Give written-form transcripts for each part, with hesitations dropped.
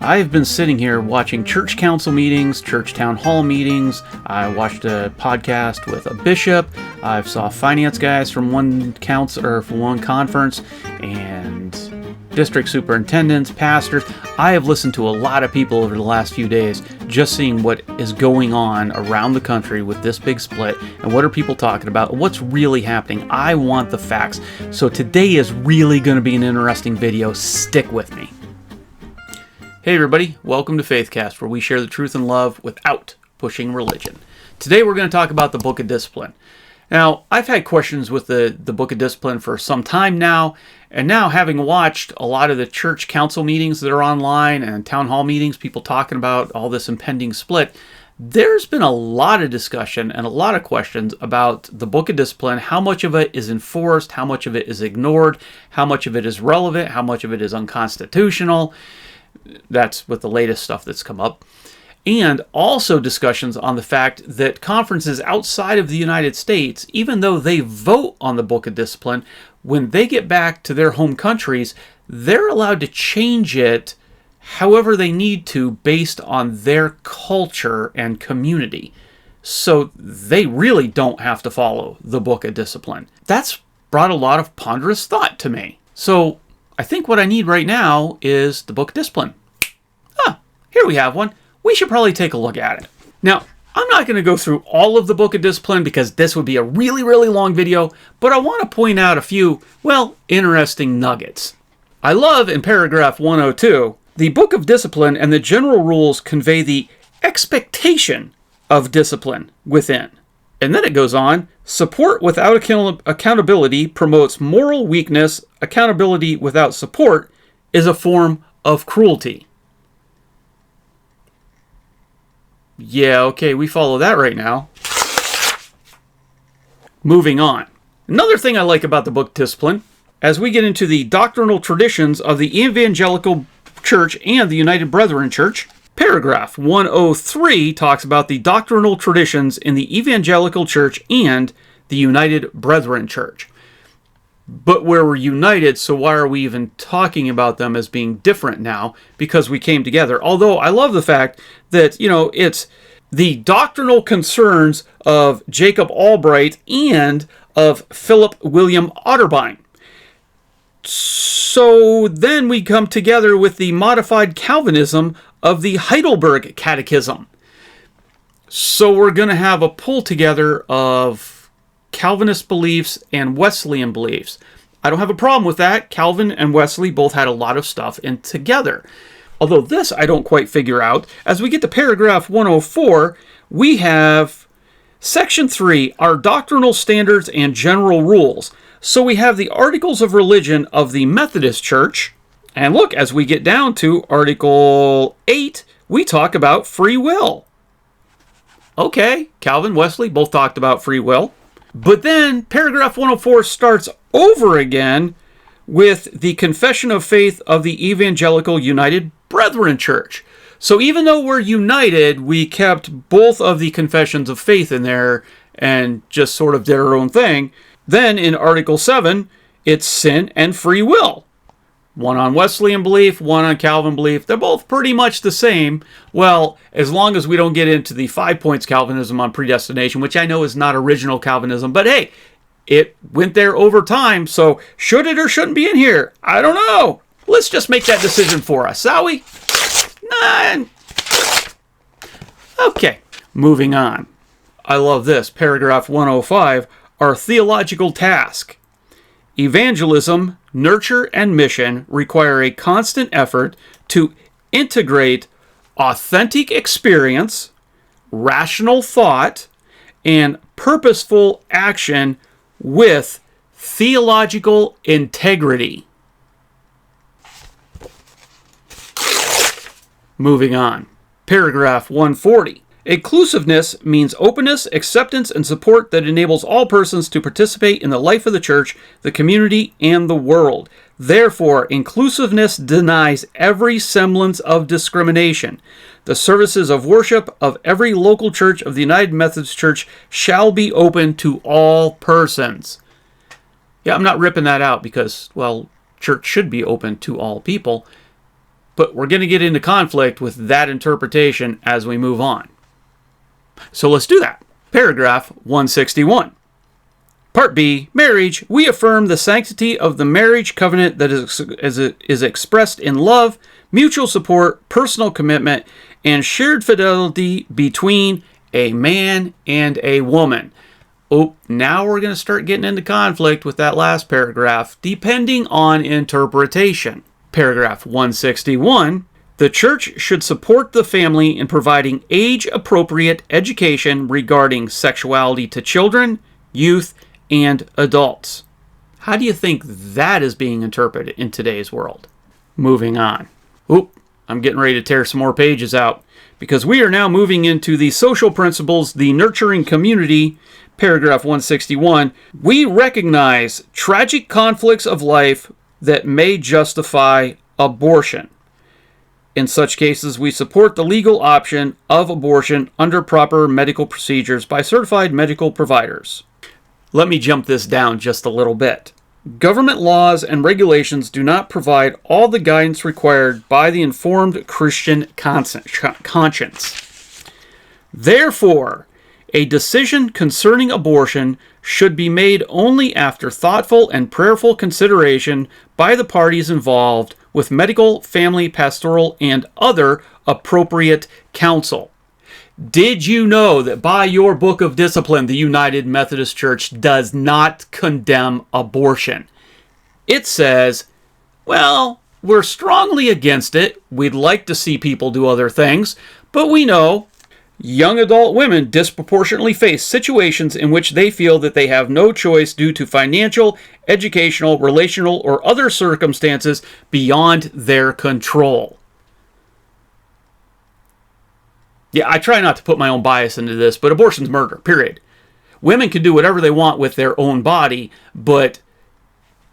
I've been sitting here watching church council meetings, church town hall meetings. I watched a podcast with a bishop. I saw finance guys from one council or from one conference, and district superintendents, pastors. I have listened to a lot of people over the last few days, just seeing what is going on around the country with this big split, and what are people talking about, what's really happening. I want the facts. So today is really going to be an interesting video. Stick with me. Hey everybody, welcome to Faithcast, where we share the truth and love without pushing religion. Today we're going to talk about the Book of Discipline. Now, I've had questions with the Book of Discipline for some time now, and now having watched a lot of the church council meetings that are online and town hall meetings, people talking about all this impending split, there's been a lot of discussion and a lot of questions about the Book of Discipline, how much of it is enforced, how much of it is ignored, how much of it is relevant, how much of it is unconstitutional. That's with the latest stuff that's come up. And also discussions on the fact that conferences outside of the United States, even though they vote on the Book of Discipline, when they get back to their home countries, they're allowed to change it however they need to based on their culture and community. So they really don't have to follow the Book of Discipline. That's brought a lot of ponderous thought to me. So I think what I need right now is the Book of Discipline. Here we have one. We should probably take a look at it. Now, I'm not going to go through all of the Book of Discipline because this would be a really, really long video, but I want to point out a few, well, interesting nuggets. I love in paragraph 102, the Book of Discipline and the general rules convey the expectation of discipline within. And then it goes on, support without accountability promotes moral weakness. Accountability without support is a form of cruelty. Yeah, okay, we follow that right now. Moving on. Another thing I like about the Book of Discipline, as we get into the doctrinal traditions of the Evangelical Church and the United Brethren Church, paragraph 103 talks about the doctrinal traditions in the Evangelical Church and the United Brethren Church. But we're united, so why are we even talking about them as being different now? Because we came together. Although I love the fact that, it's the doctrinal concerns of Jacob Albright and of Philip William Otterbein. So then we come together with the modified Calvinism of the Heidelberg Catechism. So we're going to have a pull together of Calvinist beliefs and Wesleyan beliefs. I don't have a problem with that. Calvin and Wesley both had a lot of stuff in together. Although this I don't quite figure out. As we get to paragraph 104, we have section 3, our doctrinal standards and general rules. So we have the articles of religion of the Methodist Church. And look, as we get down to article 8, we talk about free will. Okay, Calvin, Wesley both talked about free will. But then paragraph 104 starts over again with the confession of faith of the Evangelical United Brethren Church. So even though we're united, we kept both of the confessions of faith in there and just sort of did our own thing. Then in Article 7, it's sin and free will. One on Wesleyan belief, one on Calvin belief. They're both pretty much the same. Well, as long as we don't get into the 5 points Calvinism on predestination, which I know is not original Calvinism, but hey, it went there over time, so should it or shouldn't be in here? I don't know. Let's just make that decision for us, shall we? Okay, moving on. I love this. Paragraph 105, our theological task. Evangelism, nurture, and mission require a constant effort to integrate authentic experience, rational thought, and purposeful action with theological integrity. Moving on. Paragraph 140. Inclusiveness means openness, acceptance, and support that enables all persons to participate in the life of the church, the community, and the world. Therefore, inclusiveness denies every semblance of discrimination. The services of worship of every local church of the United Methodist Church shall be open to all persons. Yeah, I'm not ripping that out because, well, church should be open to all people. But we're going to get into conflict with that interpretation as we move on. So let's do that. Paragraph 161. Part B, marriage. We affirm the sanctity of the marriage covenant that is expressed in love, mutual support, personal commitment, and shared fidelity between a man and a woman. Oh, now we're going to start getting into conflict with that last paragraph, depending on interpretation. Paragraph 161. The church should support the family in providing age-appropriate education regarding sexuality to children, youth, and adults. How do you think that is being interpreted in today's world? Moving on. Oop, I'm getting ready to tear some more pages out because we are now moving into the social principles, the nurturing community. Paragraph 161. We recognize tragic conflicts of life that may justify abortion. In such cases, we support the legal option of abortion under proper medical procedures by certified medical providers. Let me jump this down just a little bit. Government laws and regulations do not provide all the guidance required by the informed Christian conscience. Therefore, a decision concerning abortion should be made only after thoughtful and prayerful consideration by the parties involved with medical, family, pastoral, and other appropriate counsel. Did you know that by your book of discipline, the United Methodist Church does not condemn abortion? It says, well, we're strongly against it. We'd like to see people do other things, but we know young adult women disproportionately face situations in which they feel that they have no choice due to financial, educational, relational, or other circumstances beyond their control. Yeah, I try not to put my own bias into this, but abortion's murder, period. Women can do whatever they want with their own body, but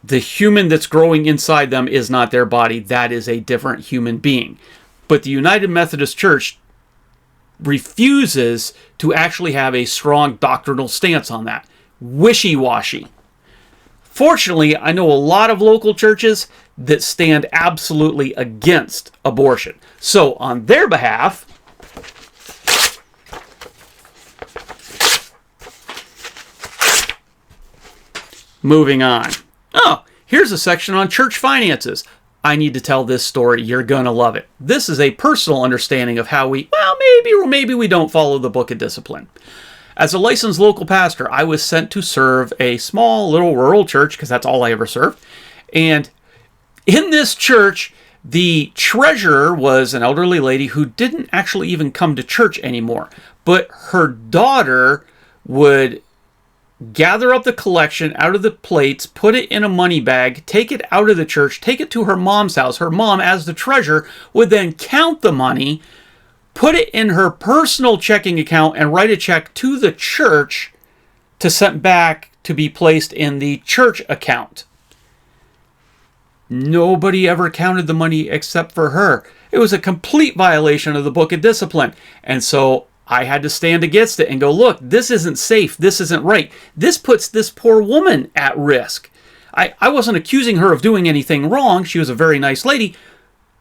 the human that's growing inside them is not their body. That is a different human being. But the United Methodist Church refuses to actually have a strong doctrinal stance on that. Wishy-washy. Fortunately, I know a lot of local churches that stand absolutely against abortion. So on their behalf, moving on. Oh, here's a section on church finances. I need to tell this story. You're going to love it. This is a personal understanding of how we, well, maybe we don't follow the book of discipline. As a licensed local pastor, I was sent to serve a small little rural church because that's all I ever served. And in this church, the treasurer was an elderly lady who didn't actually even come to church anymore. But her daughter would gather up the collection out of the plates, put it in a money bag, take it out of the church, take it to her mom's house. Her mom, as the treasurer, would then count the money, put it in her personal checking account, and write a check to the church to send back to be placed in the church account. Nobody ever counted the money except for her. It was a complete violation of the book of discipline. And so I had to stand against it and go, look, this isn't safe. This isn't right. This puts this poor woman at risk. I wasn't accusing her of doing anything wrong. She was a very nice lady.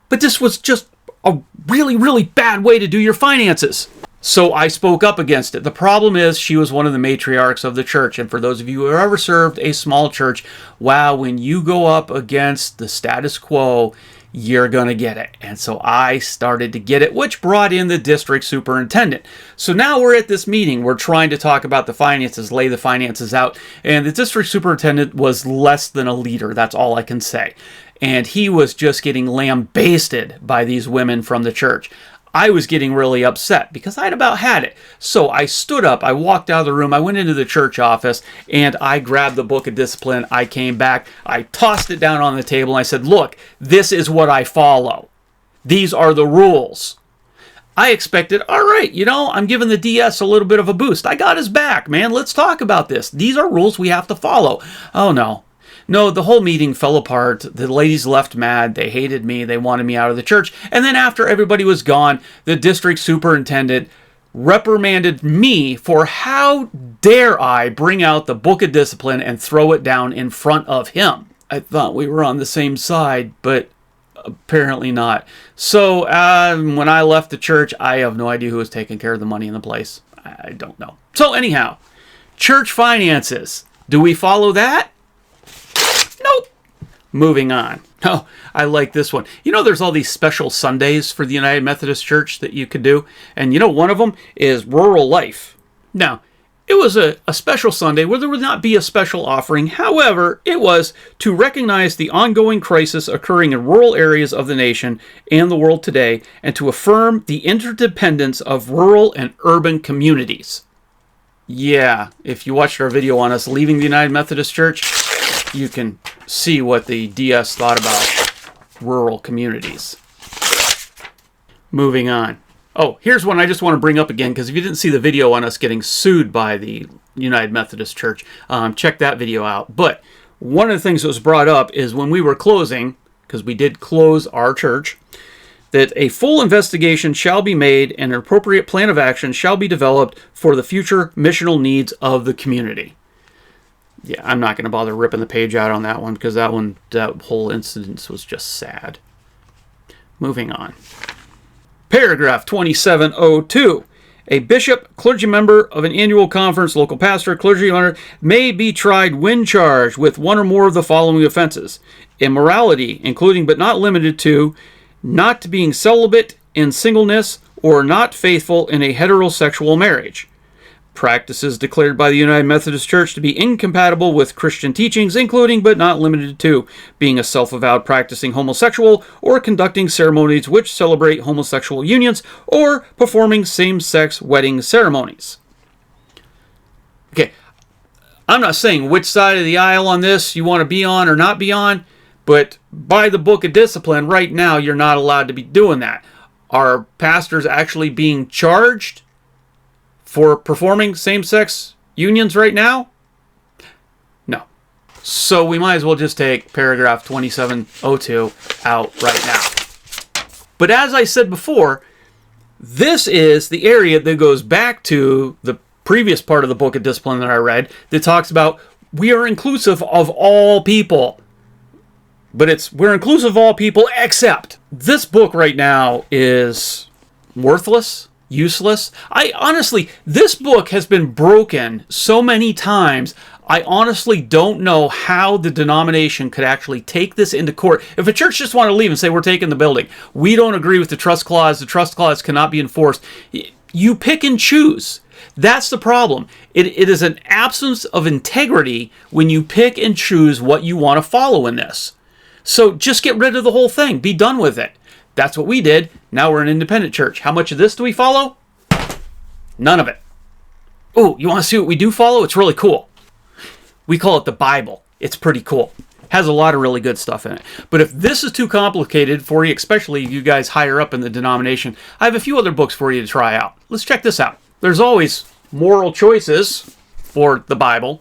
But this was just a really, really bad way to do your finances. So I spoke up against it. The problem is she was one of the matriarchs of the church. And for those of you who have ever served a small church, wow, when you go up against the status quo, you're going to get it. And so I started to get it, which brought in the district superintendent. So now we're at this meeting. We're trying to talk about the finances, lay the finances out. And the district superintendent was less than a leader. That's all I can say. And he was just getting lambasted by these women from the church. I was getting really upset because I'd about had it. So I stood up, I walked out of the room, I went into the church office, and I grabbed the book of discipline. I came back, I tossed it down on the table, and I said, look, this is what I follow. These are the rules. I expected, all right, I'm giving the DS a little bit of a boost. I got his back, man. Let's talk about this. These are rules we have to follow. Oh, no. No, the whole meeting fell apart. The ladies left mad. They hated me. They wanted me out of the church. And then after everybody was gone, the district superintendent reprimanded me for how dare I bring out the book of discipline and throw it down in front of him. I thought we were on the same side, but Apparently not. So when I left the church, I have no idea who was taking care of the money in the place. I don't know. So anyhow, church finances. Do we follow that? Nope. Moving on. Oh, I like this one. You know, there's all these special Sundays for the United Methodist Church that you could do. And you know, one of them is Rural Life. Now, it was a special Sunday where there would not be a special offering. However, it was to recognize the ongoing crisis occurring in rural areas of the nation and the world today, and to affirm the interdependence of rural and urban communities. Yeah, if you watched our video on us leaving the United Methodist Church, you can see what the DS thought about rural communities. Moving on. Oh, here's one I just want to bring up again, because if you didn't see the video on us getting sued by the United Methodist Church, check that video out. But one of the things that was brought up is when we were closing, because we did close our church, that a full investigation shall be made and an appropriate plan of action shall be developed for the future missional needs of the community. Yeah, I'm not going to bother ripping the page out on that one, because that whole incident was just sad. Moving on. Paragraph 2702. A bishop, clergy member of an annual conference, local pastor, clergy owner, may be tried when charged with one or more of the following offenses: immorality, including but not limited to not being celibate in singleness or not faithful in a heterosexual marriage; practices declared by the United Methodist Church to be incompatible with Christian teachings, including but not limited to being a self-avowed practicing homosexual or conducting ceremonies which celebrate homosexual unions or performing same-sex wedding ceremonies. Okay, I'm not saying which side of the aisle on this you want to be on or not be on, but by the Book of Discipline, right now, you're not allowed to be doing that. Are pastors actually being charged for performing same-sex unions right now? No. So we might as well just take paragraph 2702 out right now. But as I said before, this is the area that goes back to the previous part of the Book of Discipline that I read that talks about we are inclusive of all people. But we're inclusive of all people, except this book right now is worthless, useless. This book has been broken so many times, I honestly don't know how the denomination could actually take this into court. If a church just want to leave and say, we're taking the building, we don't agree with the trust clause cannot be enforced, you pick and choose. That's the problem. It is an absence of integrity when you pick and choose what you want to follow in this. So just get rid of the whole thing. Be done with it. That's what we did. Now we're an independent church. How much of this do we follow? None of it. Oh, you want to see what we do follow? It's really cool. We call it the Bible. It's pretty cool. Has a lot of really good stuff in it. But if this is too complicated for you, especially you guys higher up in the denomination, I have a few other books for you to try out. Let's check this out. There's always moral choices for the Bible.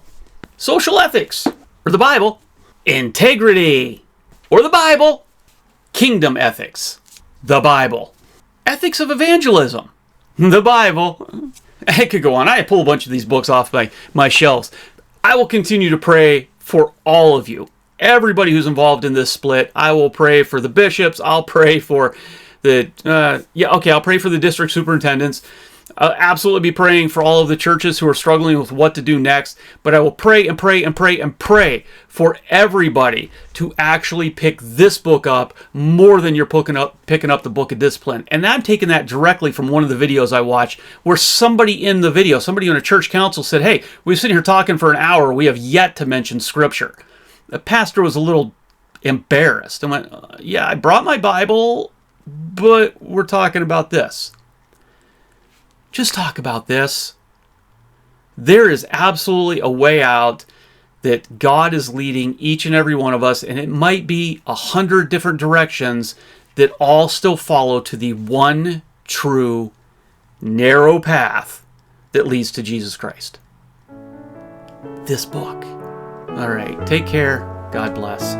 Social ethics or the Bible. Integrity or the Bible. Kingdom ethics. The Bible. Ethics of evangelism. The Bible. I could go on. I pull a bunch of these books off my shelves. I will continue to pray for all of you. Everybody who's involved in this split. I will pray for the bishops. I'll pray for I'll pray for the district superintendents. I'll absolutely be praying for all of the churches who are struggling with what to do next. But I will pray and pray and pray and pray for everybody to actually pick this book up more than you're picking up the Book of Discipline. And I'm taking that directly from one of the videos I watched where somebody in the video, somebody on a church council said, hey, we've sitting here talking for an hour. We have yet to mention Scripture. The pastor was a little embarrassed and went, yeah, I brought my Bible, but we're talking about this. Just talk about this. There is absolutely a way out that God is leading each and every one of us, and it might be 100 different directions that all still follow to the one true, narrow path that leads to Jesus Christ. This book. All right, take care. God bless.